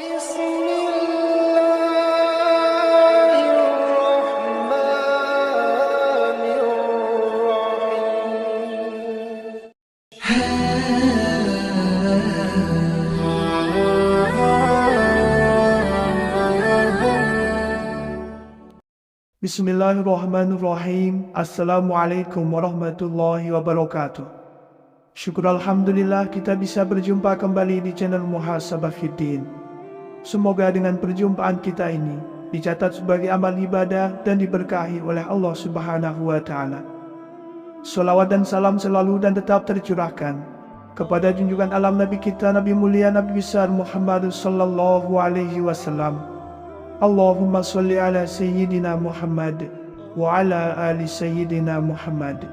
بسم الله الرحمن الرحيم. Bismillahirrahmanirrahim. Assalamualaikum warahmatullahi wabarakatuh. Syukur Alhamdulillah kita bisa berjumpa kembali di channel Muhasabah Fiddin. Semoga dengan perjumpaan kita ini dicatat sebagai amal ibadah dan diberkahi oleh Allah Subhanahu wa Ta'ala. Salawat dan salam selalu dan tetap tercurahkan kepada junjungan alam Nabi kita, Nabi mulia, Nabi besar Muhammad sallallahu alaihi wasallam. Allahumma salli ala Sayyidina Muhammad wa ala ali Sayyidina Muhammad.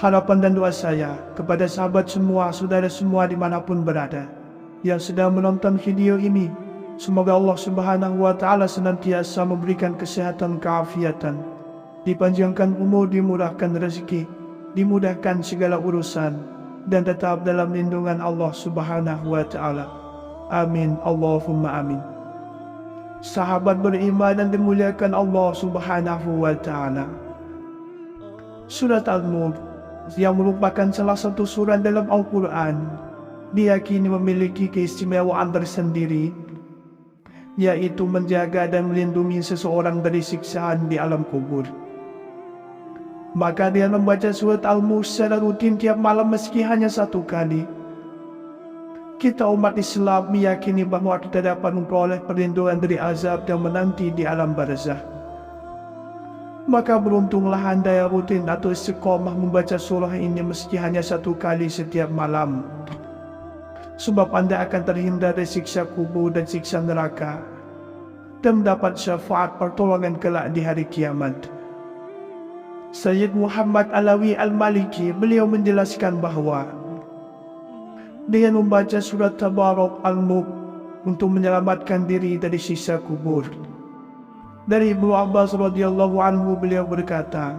Harapan dan doa saya kepada sahabat semua, saudara semua dimanapun berada yang sedang menonton video ini, semoga Allah Subhanahu wa Ta'ala senantiasa memberikan kesehatan, keafiatan, dipanjangkan umur, dimurahkan rezeki, dimudahkan segala urusan, dan tetap dalam lindungan Allah Subhanahu wa Ta'ala. Amin, Allahumma amin. Sahabat beriman dan dimuliakan Allah Subhanahu wa Ta'ala, Surat Al-Mulk yang merupakan salah satu surat dalam Al-Quran diyakini memiliki keistimewaan tersendiri, yaitu menjaga dan melindungi seseorang dari siksaan di alam kubur. Maka dia membaca surat Al-Mulk secara rutin tiap malam meski hanya satu kali. Kita umat Islam meyakini bahawa kita dapat memperoleh perlindungan dari azab yang menanti di alam barzah. Maka beruntunglah Anda yang rutin atau istiqomah membaca surah ini meski hanya satu kali setiap malam. Sebab Anda akan terhindar dari siksa kubur dan siksa neraka dan mendapat syafaat pertolongan kelak di hari kiamat. Sayyid Muhammad Alawi Al-Maliki, beliau menjelaskan bahawa dengan membaca surat Tabarak Al-Mulk untuk menyelamatkan diri dari siksa kubur. Dari Ibnu Abbas radhiyallahu anhu, beliau berkata,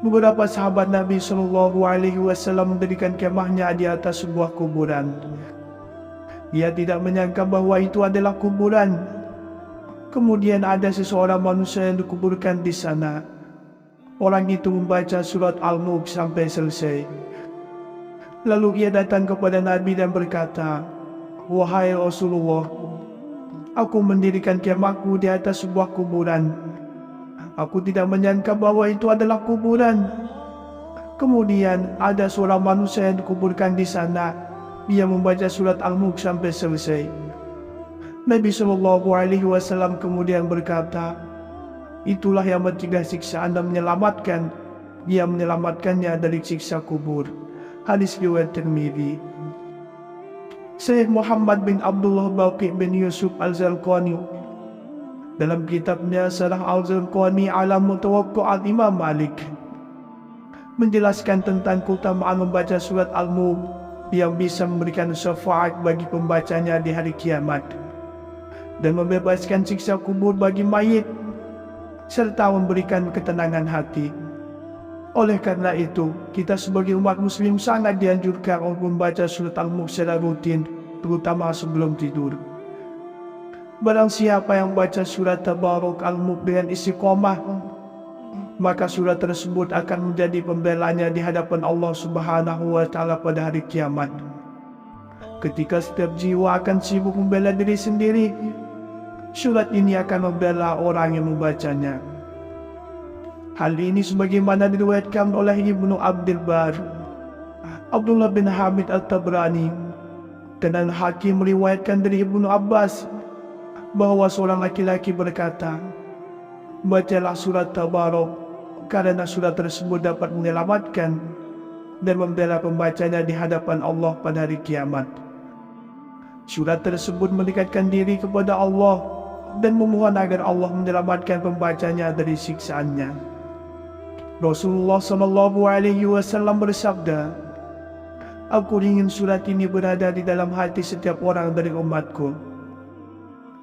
beberapa sahabat Nabi sallallahu alaihi wasallam mendirikan kemahnya di atas sebuah kuburan. Ia tidak menyangka bahawa itu adalah kuburan. Kemudian ada seseorang manusia yang dikuburkan di sana. Orang itu membaca surat Al-Mulk sampai selesai. Lalu ia datang kepada Nabi dan berkata, "Wahai Rasulullah, aku mendirikan kemahku di atas sebuah kuburan. Aku tidak menyangka bahwa itu adalah kuburan. Kemudian ada seorang manusia yang dikuburkan di sana. Ia membaca surat Al-Mulk sampai selesai." Nabi SAW kemudian berkata, "Itulah yang mencegah siksa Anda menyelamatkan. Dia menyelamatkannya dari siksa kubur." Hadis riwayat Tirmidzi. Syekh Muhammad bin Abdullah Baqi bin Yusuf Al-Zarqani dalam kitabnya Syarah Al-Zarqani ala Mutawaqqi'at Imam Malik menjelaskan tentang keutamaan membaca surat Al-Mulk yang bisa memberikan syafaat bagi pembacanya di hari kiamat dan membebaskan siksa kubur bagi mayit serta memberikan ketenangan hati. Oleh karena itu, kita sebagai umat muslim sangat dianjurkan untuk membaca surat Al-Mulk secara rutin, terutama sebelum tidur. Barang siapa yang baca surat Tabarak Al-Mulk dengan istiqomah, maka surat tersebut akan menjadi pembelanya di hadapan Allah Subhanahu wa Ta'ala pada hari kiamat. Ketika setiap jiwa akan sibuk membela diri sendiri, surat ini akan membela orang yang membacanya. Hal ini sebagaimana diriwayatkan oleh Ibnu Abdul Bar, Abdullah bin Hamid Al-Tabrani, dan Al-Hakim meriwayatkan dari Ibnu Abbas bahawa seorang laki-laki berkata, "Bacalah surat Tabarak karena surat tersebut dapat menyelamatkan dan membela pembacanya di hadapan Allah pada hari kiamat." Surat tersebut mendekatkan diri kepada Allah dan memohon agar Allah menyelamatkan pembacanya dari siksaannya. Rasulullah SAW bersabda, "Aku ingin surat ini berada di dalam hati setiap orang dari umatku."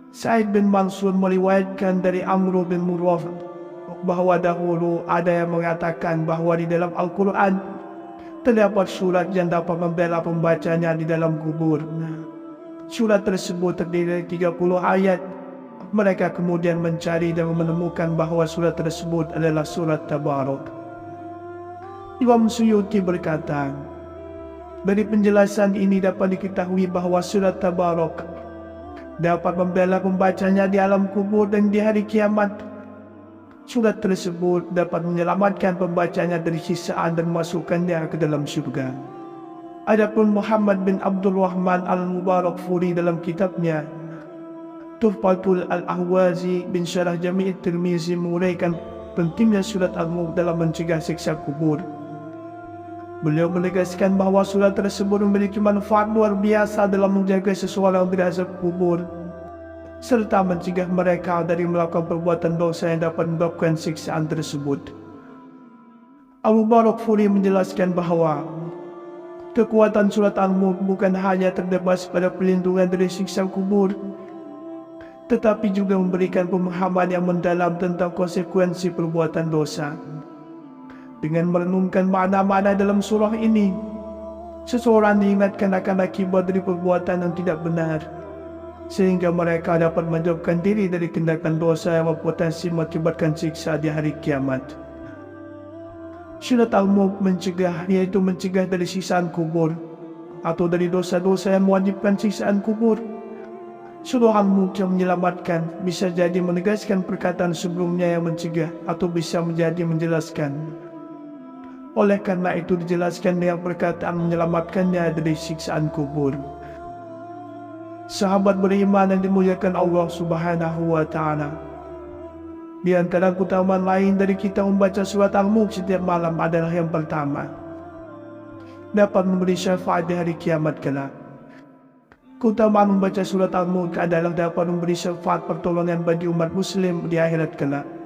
Sa'id bin Mansur meriwayatkan dari Amr bin Murrah bahawa dahulu ada yang mengatakan bahawa di dalam Al-Quran terdapat surat yang dapat membela pembacanya di dalam kubur. Surat tersebut terdiri dari 30 ayat. Mereka kemudian mencari dan menemukan bahawa surat tersebut adalah surat Tabarak. Imam Suyuti berkata, dari penjelasan ini dapat diketahui bahawa surat Tabarak dapat membela pembacanya di alam kubur dan di hari kiamat. Surat tersebut dapat menyelamatkan pembacanya dari siksaan dan masukkannya ke dalam syurga. Adapun Muhammad bin Abdul Rahman Al-Mubarakfuri dalam kitabnya Tuhfatul Al-Ahwazi bin Syarah Jami' Tirmizi menguraikan pentingnya surat Al-Mulk dalam mencegah siksa kubur. Beliau menegaskan bahawa surat tersebut memiliki manfaat luar biasa dalam menjaga seseorang dari azab kubur, serta mencegah mereka dari melakukan perbuatan dosa yang dapat menyebabkan siksaan tersebut. Al-Mubarakfuri menjelaskan bahawa kekuatan surat Al-Mulk bukan hanya terdapat pada perlindungan dari siksa kubur, tetapi juga memberikan pemahaman yang mendalam tentang konsekuensi perbuatan dosa. Dengan merenungkan makna-makna dalam surah ini, seseorang diingatkan akan akibat dari perbuatan yang tidak benar, sehingga mereka dapat menjauhkan diri dari tindakan dosa yang berpotensi mengakibatkan siksa di hari kiamat. Surat Al-Mulk mencegah, yaitu mencegah dari siksaan kubur atau dari dosa-dosa yang mewajibkan siksaan kubur. Surah Al-Mulk yang menyelamatkan bisa jadi menegaskan perkataan sebelumnya yang mencegah atau bisa menjadi menjelaskan. Oleh karena itu dijelaskan dengan perkataan menyelamatkannya dari siksaan kubur. Sahabat beriman yang dimuliakan Allah Subhanahu wa Ta'ala, di antara keutamaan lain dari kita membaca surat Al-Mulk setiap malam adalah yang pertama, dapat memberi syafaat di hari kiamat kelak. Keutamaan membaca surat Al-Mulk adalah dapat memberi syafaat pertolongan bagi umat muslim di akhirat kelak.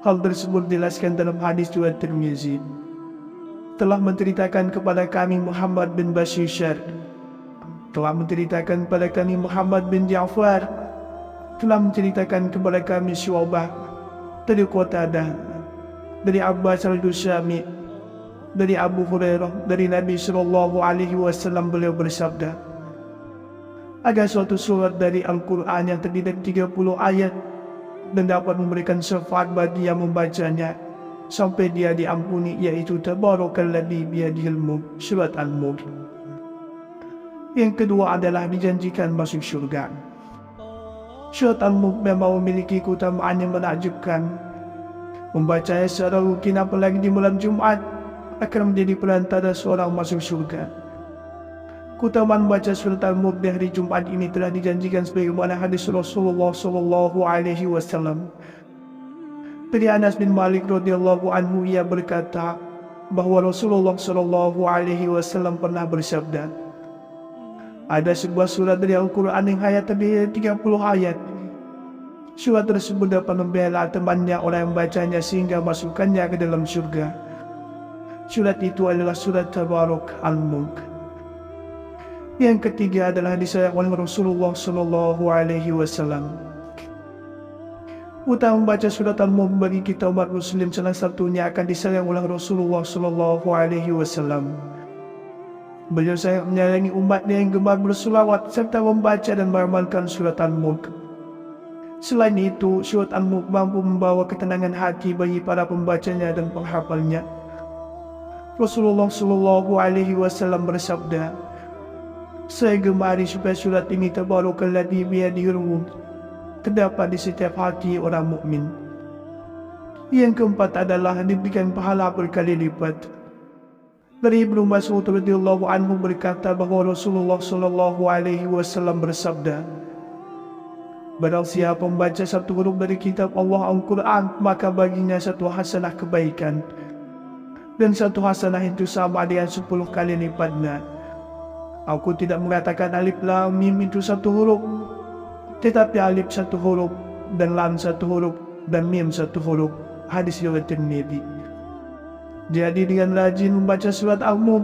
Hal tersebut dijelaskan dalam hadis riwayat Tirmizi. Telah menceritakan kepada kami Muhammad bin Bashir, telah menceritakan kepada kami Muhammad bin Ja'far, telah menceritakan kepada kami Syu'bah dari Qatadah, dari Abbas al-Dusyami, dari Abu Hurairah, dari Nabi SAW beliau bersabda, ada suatu surat dari Al-Quran yang terdiri dari 30 ayat dan dapat memberikan syafaat bagi yang membacanya sampai dia diampuni, yaitu Tabarakalladzi biyadihil mulk, surat Al-Mulk. Yang kedua adalah dijanjikan masuk syurga. Surat Al-Mulk memang memiliki keutamaan yang menakjubkan. Membacanya secara rutin apalagi di malam Jumat akan menjadi perantara seorang masuk syurga. Keutamaan membaca surat Al-Mulk di hari Jumat ini telah dijanjikan sebagaimana hadis Rasulullah SAW. Dari Anas bin Malik radhiyallahu anhu, ia berkata bahawa Rasulullah SAW pernah bersabda, ada sebuah surat dari Al-Quran yang hanya terdiri dari 30 ayat. Surat tersebut dapat membela temannya orang yang membacanya sehingga masukkannya ke dalam syurga. Surat itu adalah surat Tabarak Al-Mulk. Yang ketiga adalah disayang oleh Rasulullah SAW. Utama membaca surat Al-Mulk bagi kita umat muslim salah satunya akan disayang oleh Rasulullah SAW. Beliau sangat menyayangi umatnya yang gemar berselawat serta membaca dan beramalkan surat Al-Mulk. Selain itu, surat Al-Mulk mampu membawa ketenangan hati bagi para pembacanya dan penghafalnya. Rasulullah SAW bersabda, saya gemari supaya surat ini Tabarakalladzi biyadihil mulk terdapat di setiap hati orang mukmin. Yang keempat adalah diberikan pahala berkali lipat. Dari Ibnu Mas'ud radhiyallahu anhu berkata bahawa Rasulullah SAW bersabda, barang siapa membaca satu huruf dari kitab Allah Al-Quran, maka baginya satu hasanah kebaikan, dan satu hasanah itu sama dengan 10 kali lipatnya. Aku tidak mengatakan alif lam mim itu satu huruf, tetapi alif satu huruf, dan lam satu huruf, dan mim satu huruf. Hadis riwayat Tirmidzi. Jadi dengan rajin membaca surat Al-Mulk,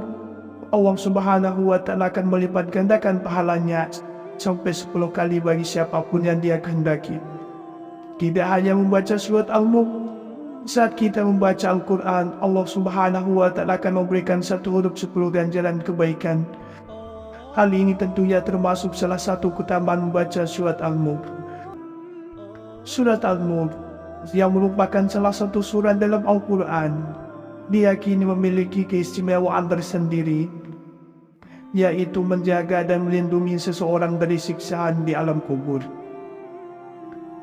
Allah Subhanahu wa Ta'ala akan melipat gandakan pahalanya sampai 10 kali bagi siapapun yang dia kehendaki. Tidak hanya membaca surat Al-Mulk, saat kita membaca Al-Quran, Allah Subhanahu wa Ta'ala akan memberikan satu huruf 10 ganjaran kebaikan. Hal ini tentunya termasuk salah satu keutamaan membaca surat Al-Mulk. Surat Al-Mulk yang merupakan salah satu surat dalam Al-Quran diyakini memiliki keistimewaan tersendiri, yaitu menjaga dan melindungi seseorang dari siksaan di alam kubur.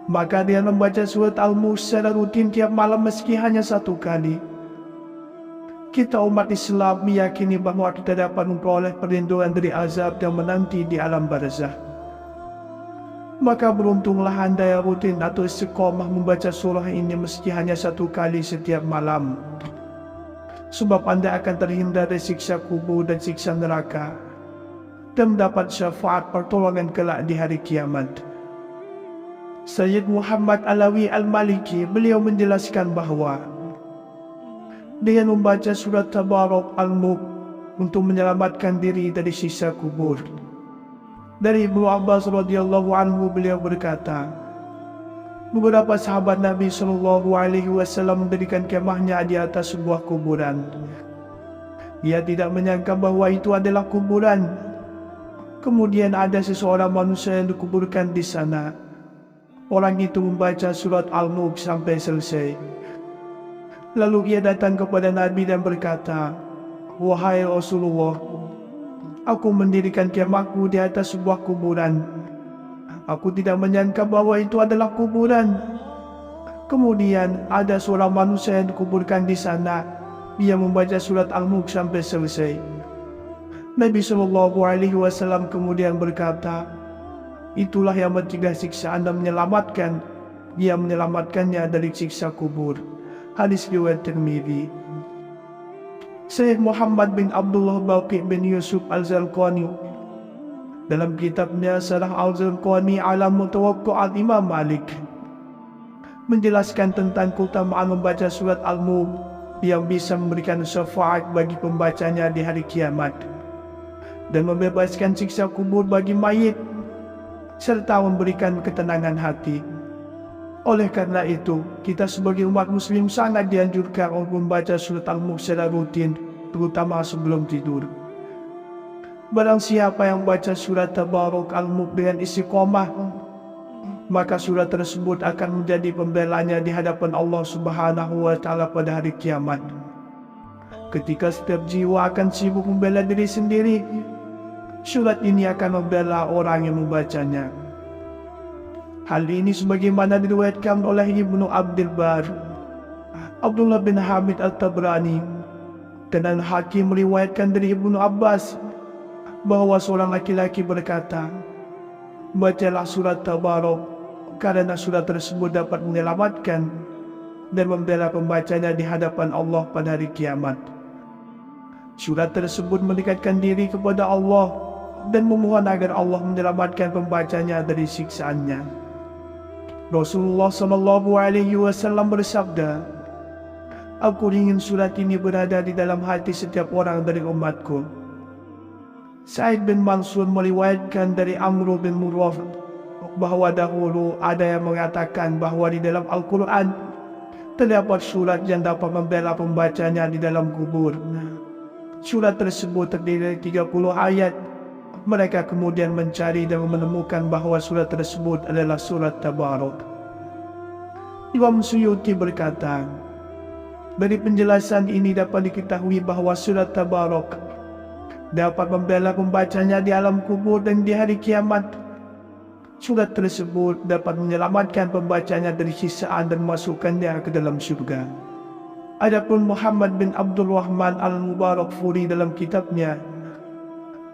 Maka dia membaca surat Al-Mulk secara rutin tiap malam meski hanya 1 kali. Kita umat Islam meyakini bahawa kita dapat memperoleh perlindungan dari azab yang menanti di alam barzah. Maka beruntunglah anda yang rutin atau istiqomah membaca surah ini meski hanya 1 kali setiap malam. Sebab anda akan terhindar dari siksa kubur dan siksa neraka dan mendapat syafaat pertolongan kelak di hari kiamat. Sayyid Muhammad Alawi Al-Maliki beliau menjelaskan bahawa dengan membaca surat Tabarak Al-Mulk untuk menyelamatkan diri dari siksa kubur. Dari Ibnu Abbas radhiyallahu anhu beliau berkata, beberapa sahabat Nabi SAW mendirikan kemahnya di atas sebuah kuburan. Ia tidak menyangka bahawa itu adalah kuburan. Kemudian ada seseorang manusia yang dikuburkan di sana. Orang itu membaca surat Al-Mulk sampai selesai. Lalu ia datang kepada Nabi dan berkata, "Wahai Rasulullah, aku mendirikan kemahku di atas sebuah kuburan. Aku tidak menyangka bahawa itu adalah kuburan. Kemudian ada seorang manusia yang dikuburkan di sana. Ia membaca surat Al-Mulk sampai selesai." Nabi SAW kemudian berkata, "Itulah yang mencegah siksaan dan menyelamatkan. Dia menyelamatkannya dari siksa kubur." Hadis riwayat Tirmidzi. Syekh Muhammad bin Abdullah Baqi bin Yusuf Al-Zarqani dalam kitabnya Syarah Al-Zarqani ala Mutawaqqi'at Imam Malik menjelaskan tentang keutamaan membaca surat Al-Mulk yang bisa memberikan syafaat bagi pembacanya di hari kiamat dan membebaskan siksa kubur bagi mayit serta memberikan ketenangan hati. Oleh karena itu, kita sebagai umat muslim sangat dianjurkan untuk membaca surat Al-Mulk secara rutin, terutama sebelum tidur. Barang siapa yang membaca surat Tabarak Al-Mulk dengan istiqomah, maka surat tersebut akan menjadi pembelanya di hadapan Allah Subhanahu wa Ta'ala pada hari kiamat. Ketika setiap jiwa akan sibuk membela diri sendiri, surat ini akan membela orang yang membacanya. Hal ini sebagaimana diriwayatkan oleh Ibnu Abdul Bar, Abdullah bin Hamid Al-Tabrani, dan Al-Hakim meriwayatkan dari Ibnu Abbas bahawa seorang laki-laki berkata, "Bacalah surat Tabarak karena surat tersebut dapat menyelamatkan dan membela pembacanya di hadapan Allah pada hari kiamat." Surat tersebut mendekatkan diri kepada Allah dan memohon agar Allah menyelamatkan pembacanya dari siksaannya. Rasulullah SAW bersabda, "Aku ingin surat ini berada di dalam hati setiap orang dari umatku." Sa'id bin Mansur meriwayatkan dari Amr bin Murrah bahawa dahulu ada yang mengatakan bahawa di dalam Al-Quran terdapat surat yang dapat membela pembacanya di dalam kubur. Surat tersebut terdiri dari 30 ayat. Mereka kemudian mencari dan menemukan bahawa surat tersebut adalah surat Tabarak. Imam Suyuti berkata, dari penjelasan ini dapat diketahui bahawa surat Tabarak dapat membela pembacanya di alam kubur dan di hari kiamat. Surat tersebut dapat menyelamatkan pembacanya dari siksaan dan masukkannya ke dalam syurga. Adapun Muhammad bin Abdul Rahman Al-Mubarakfuri dalam kitabnya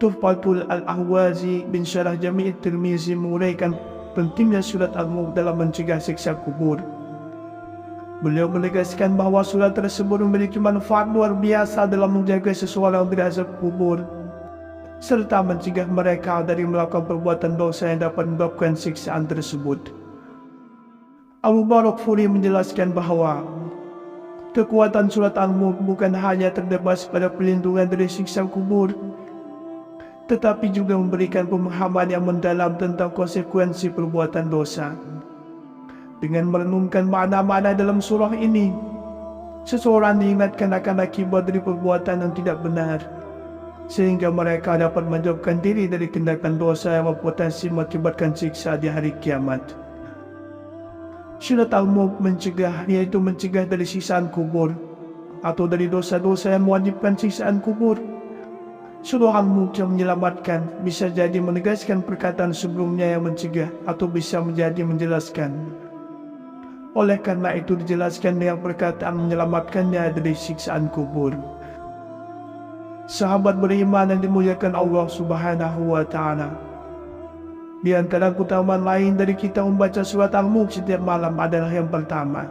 Tuhfatul Al-Ahwazi bin Syarah Jami' Tirmizi menguraikan pentingnya surat Al-Mulk dalam mencegah siksa kubur. Beliau menegaskan bahawa surat tersebut memiliki manfaat luar biasa dalam menjaga seseorang dari azab kubur serta mencegah mereka dari melakukan perbuatan dosa yang dapat menyebabkan siksaan tersebut. Al-Mubarakfuri menjelaskan bahawa kekuatan surat Al-Mulk bukan hanya terdapat pada perlindungan dari siksa kubur, tetapi juga memberikan pemahaman yang mendalam tentang konsekuensi perbuatan dosa. Dengan merenungkan makna-makna dalam surah ini, seseorang diingatkan akan akibat dari perbuatan yang tidak benar, sehingga mereka dapat menjauhkan diri dari tindakan dosa yang berpotensi mengakibatkan siksa di hari kiamat. Syurat Al-Mulk mencegah, yaitu mencegah dari siksaan kubur atau dari dosa-dosa yang mewajibkan siksaan kubur. Surah Al-Mulk yang menyelamatkan bisa jadi menegaskan perkataan sebelumnya yang mencegah atau bisa menjadi menjelaskan. Oleh karena itu dijelaskan dengan perkataan menyelamatkannya dari siksaan kubur. Sahabat beriman yang dimuliakan Allah Subhanahu wa Ta'ala, di antara keutamaan lain dari kita membaca surat Al-Mulk setiap malam adalah yang pertama,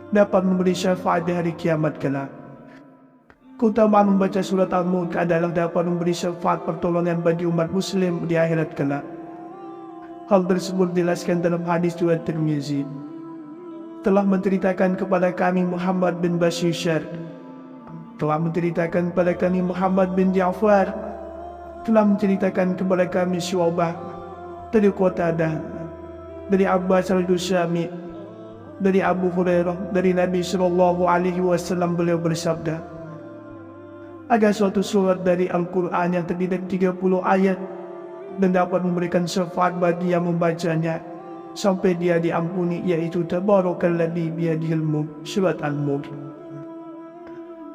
dapat memberi syafaat di hari kiamat kelak. Keutamaan membaca surat Al-Mulk adalah dapat memberi syafaat pertolongan bagi umat muslim di akhirat kelak. Hal tersebut dijelaskan dalam hadis riwayat Tirmizi. Telah menceritakan kepada kami Muhammad bin Bashir, telah menceritakan kepada kami Muhammad bin Ja'far, telah menceritakan kepada kami Syu'bah dari Qatadah, dari Abbas al-Jushami, dari Abu Hurairah, dari Nabi SAW beliau bersabda, ada suatu surat dari Al-Quran yang terdiri dari 30 ayat dan dapat memberikan syafaat bagi yang membacanya sampai dia diampuni, yaitu Tabarakalladzi biyadihil mulk, surat Al-Mulk.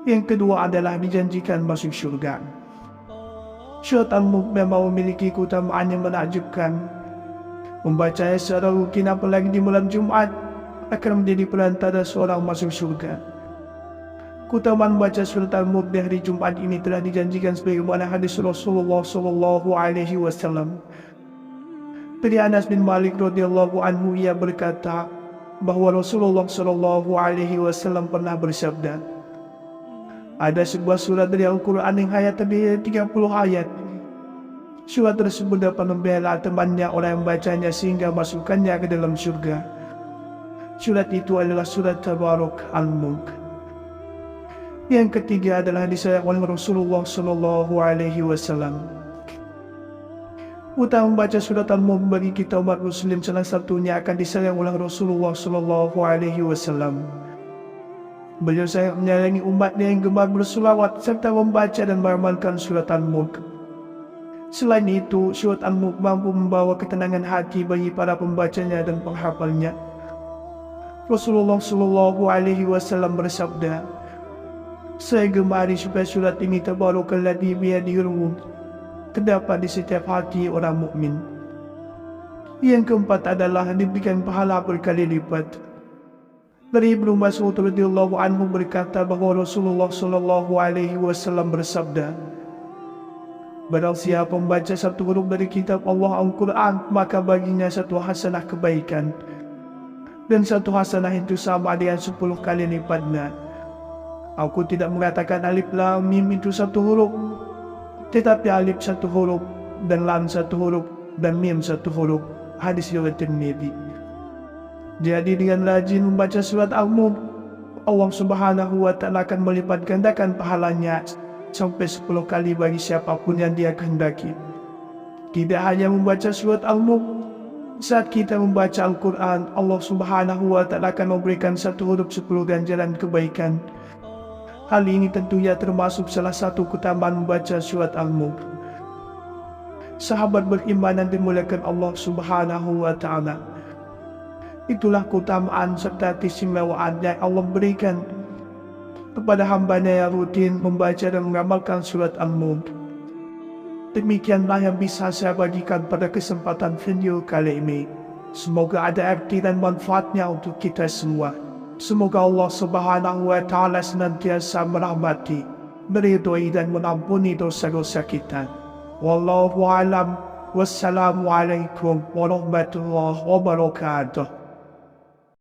Yang kedua adalah dijanjikan masuk surga. Surat Al-Mulk memang memiliki keutamaan yang menakjubkan. Membacanya secara rutin apalagi di malam Jumat akan menjadi perantara seorang masuk surga. Keutamaan membaca surat Al-Mulk di hari Jumat ini telah dijanjikan sebagaimana hadis Rasulullah SAW. Dari Anas bin Malik radhiyallahu anhu, ia berkata bahwa Rasulullah SAW pernah bersabda, ada sebuah surat dari Al-Quran yang hanya terdiri dari 30 ayat. Surat tersebut dapat membela temannya orang yang membacanya sehingga masukkannya ke dalam surga. Surat itu adalah surat Tabarak Al-Mulk. Yang ketiga adalah disayang oleh Rasulullah SAW. Utama membaca surat Al-Mulk bagi kita umat muslim salah satunya akan disayang oleh Rasulullah SAW. Beliau sangat menyayangi umatnya yang gemar berselawat serta membaca dan beramalkan surat Al-Mulk. Selain itu, surat Al-Mulk mampu membawa ketenangan hati bagi para pembacanya dan penghafalnya. Rasulullah SAW bersabda, saya gemari supaya surat ini Tabarakalladzi biyadihil mulk terdapat di setiap hati orang mukmin. Yang keempat adalah diberikan pahala berkali lipat. Dari Ibnu Mas'ud radhiyallahu anhu berkata bahwa Rasulullah SAW bersabda, barang siapa membaca satu huruf dari kitab Allah Al-Quran, maka baginya satu hasanah kebaikan, dan satu hasanah itu sama dengan 10 kali lipatnya. Aku tidak mengatakan alif lam mim itu satu huruf, tetapi alif satu huruf, dan lam satu huruf, dan mim satu huruf. Hadis riwayat Tirmidzi. Jadi dengan rajin membaca surat Al-Mulk, Allah Subhanahu wa Ta'ala akan melipat gandakan pahalanya sampai 10 kali bagi siapapun yang dia kehendaki. Tidak hanya membaca surat Al-Mulk, saat kita membaca Al-Quran, Allah Subhanahu wa Ta'ala akan memberikan satu huruf 10 ganjaran kebaikan. Hal ini tentunya termasuk salah satu keutamaan membaca surat Al-Mulk. Sahabat beriman yang dimuliakan Allah Subhanahu wa Ta'ala, itulah keutamaan serta keistimewaan yang Allah berikan kepada hamba-Nya yang rutin membaca dan mengamalkan surat Al-Mulk. Demikianlah yang bisa saya bagikan pada kesempatan video kali ini. Semoga ada arti dan manfaatnya untuk kita semua. Semoga Allah Subhanahu wa Ta'ala senantiasa merahmati, meridhoi dan mengampuni dosa-dosa kita. Wallahu a'lam. Wassalamualaikum warahmatullahi wabarakatuh.